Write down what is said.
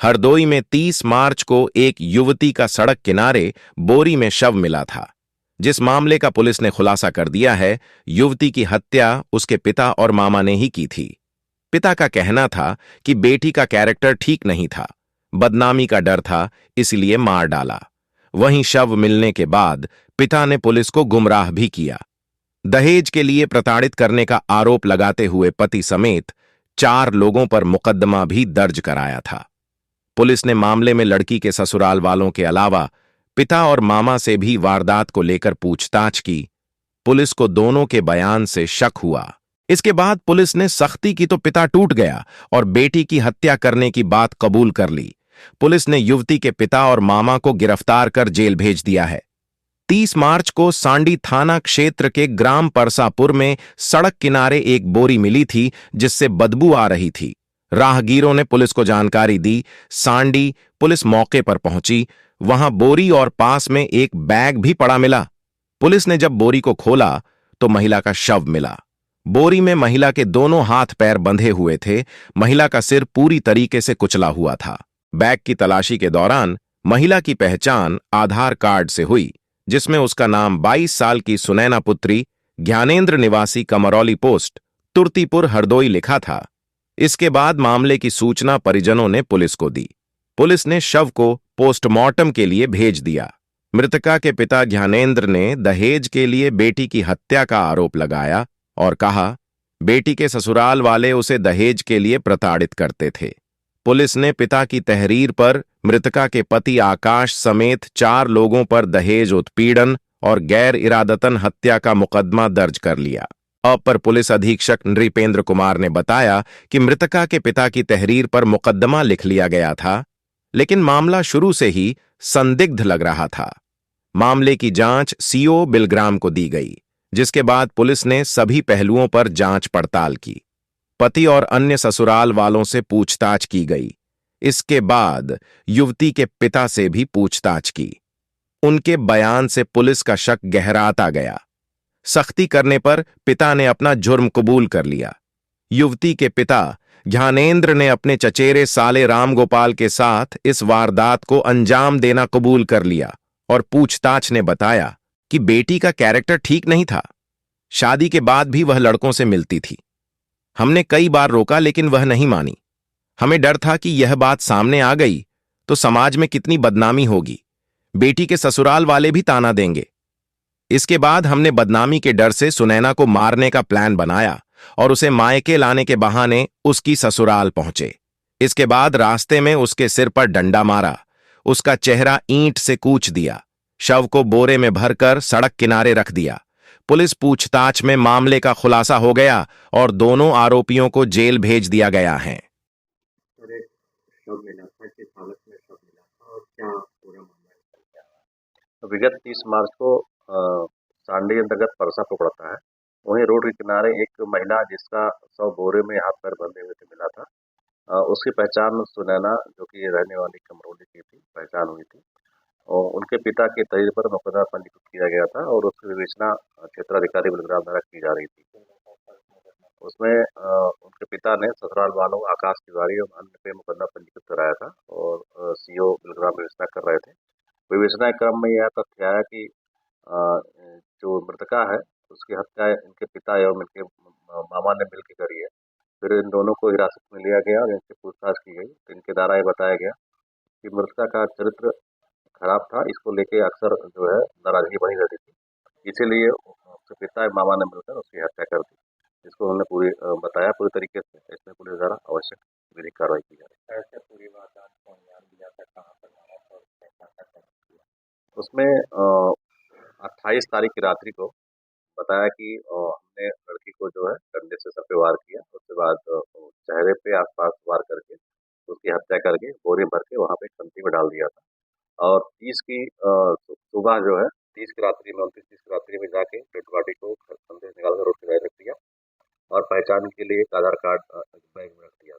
हरदोई में 30 मार्च को एक युवती का सड़क किनारे बोरी में शव मिला था। जिस मामले का पुलिस ने खुलासा कर दिया है, युवती की हत्या उसके पिता और मामा ने ही की थी। पिता का कहना था कि बेटी का कैरेक्टर ठीक नहीं था, बदनामी का डर था, इसलिए मार डाला। वहीं शव मिलने के बाद पिता ने पुलिस को गुमराह भी किया। दहेज के लिए प्रताड़ित करने का आरोप लगाते हुए पति समेत 4 लोगों पर मुकदमा भी दर्ज कराया था। पुलिस ने मामले में लड़की के ससुराल वालों के अलावा पिता और मामा से भी वारदात को लेकर पूछताछ की। पुलिस को दोनों के बयान से शक हुआ। इसके बाद पुलिस ने सख्ती की तो पिता टूट गया और बेटी की हत्या करने की बात कबूल कर ली। पुलिस ने युवती के पिता और मामा को गिरफ्तार कर जेल भेज दिया है। 30 मार्च को सांडी थाना क्षेत्र के ग्राम परसापुर में सड़क किनारे एक बोरी मिली थी जिससे बदबू आ रही थी। राहगीरों ने पुलिस को जानकारी दी। सांडी पुलिस मौके पर पहुंची। वहां बोरी और पास में एक बैग भी पड़ा मिला। पुलिस ने जब बोरी को खोला तो महिला का शव मिला। बोरी में महिला के दोनों हाथ पैर बंधे हुए थे। महिला का सिर पूरी तरीके से कुचला हुआ था। बैग की तलाशी के दौरान महिला की पहचान आधार कार्ड से हुई, जिसमें उसका नाम 22 साल की सुनैना पुत्री ज्ञानेंद्र निवासी कमरौली पोस्ट तुर्तीपुर हरदोई लिखा था। इसके बाद मामले की सूचना परिजनों ने पुलिस को दी। पुलिस ने शव को पोस्टमार्टम के लिए भेज दिया। मृतका के पिता ज्ञानेंद्र ने दहेज के लिए बेटी की हत्या का आरोप लगाया और कहा, बेटी के ससुराल वाले उसे दहेज के लिए प्रताड़ित करते थे। पुलिस ने पिता की तहरीर पर मृतका के पति आकाश समेत 4 लोगों पर दहेज उत्पीड़न और गैर इरादतन हत्या का मुकदमा दर्ज कर लिया। अपर पुलिस अधीक्षक नृपेंद्र कुमार ने बताया कि मृतका के पिता की तहरीर पर मुकदमा लिख लिया गया था, लेकिन मामला शुरू से ही संदिग्ध लग रहा था। मामले की जांच सीओ बिलग्राम को दी गई, जिसके बाद पुलिस ने सभी पहलुओं पर जांच पड़ताल की। पति और अन्य ससुराल वालों से पूछताछ की गई। इसके बाद युवती के पिता से भी पूछताछ की। उनके बयान से पुलिस का शक गहराता गया। सख्ती करने पर पिता ने अपना जुर्म कबूल कर लिया। युवती के पिता ज्ञानेंद्र ने अपने चचेरे साले रामगोपाल के साथ इस वारदात को अंजाम देना कबूल कर लिया और पूछताछ ने बताया कि बेटी का कैरेक्टर ठीक नहीं था। शादी के बाद भी वह लड़कों से मिलती थी। हमने कई बार रोका लेकिन वह नहीं मानी। हमें डर था कि यह बात सामने आ गई तो समाज में कितनी बदनामी होगी, बेटी के ससुराल वाले भी ताना देंगे। इसके बाद हमने बदनामी के डर से सुनैना को मारने का प्लान बनाया और उसे मायके लाने के बहाने उसकी ससुराल पहुंचे। इसके बाद रास्ते में उसके सिर पर डंडा मारा, उसका चेहरा ईंट से कूच दिया, शव को बोरे में भरकर सड़क किनारे रख दिया। पुलिस पूछताछ में मामले का खुलासा हो गया और दोनों आरोपियों को जेल भेज दिया गया है। शव मिला था, किस हालत में शव मिला था और क्या पूरा मामला क्या है? विगत 30 मार्च को सांडी अंतर्गत परसापुर पड़ता है। वहीं रोड के किनारे एक महिला जिसका शव बोरे में हाथ पैर बंधे हुए थे मिला था। उसकी पहचान सुनैना, जो कि रहने वाली कमरौली की थी, पहचान हुई थी और उनके पिता की तहरीर पर मुकदमा पंजीकृत किया गया था और उसकी विवेचना क्षेत्राधिकारी बिलग्राम द्वारा की जा रही थी। उसमें उनके पिता ने ससुराल वालों आकाश तिवारी और अन्य पे मुकदमा पंजीकृत कराया था और सीओ बिलग्राम विवेचना कर रहे थे। विवेचना के क्रम में यह तथ्य आया कि जो मृतका है उसकी हत्या इनके पिता एवं इनके मामा ने मिलकर करी है। फिर इन दोनों को हिरासत में लिया गया और इनसे पूछताछ की गई तो इनके द्वारा ये बताया गया कि मृतका का चरित्र खराब था, इसको लेके अक्सर जो है नाराजगी बनी रहती थी, इसीलिए उसके पिता एवं मामा ने मिलकर उसकी हत्या कर दी, जिसको उन्होंने पूरी बताया पूरी तरीके से। इसमें पुलिस द्वारा आवश्यक विधिक कार्रवाई की जा रही है। ऐसे पूरी वारदात को अंजाम दिया था, कहाँ पर मारा था और कैसा था? उसमें 28 तारीख की रात्रि को बताया कि हमने लड़की को जो है डंडे से सर पे वार किया, उसके बाद चेहरे पे आसपास वार करके उसकी हत्या करके बोरी भर के वहाँ पे खंती में डाल दिया था और 30 की सुबह जो है 30 की रात्रि में 29-30 की रात्रि में जाके डेड बॉडी को खंती से निकाल कर रोड किनारे रख दिया और पहचान के लिए एक आधार कार्ड बैग में रख दिया।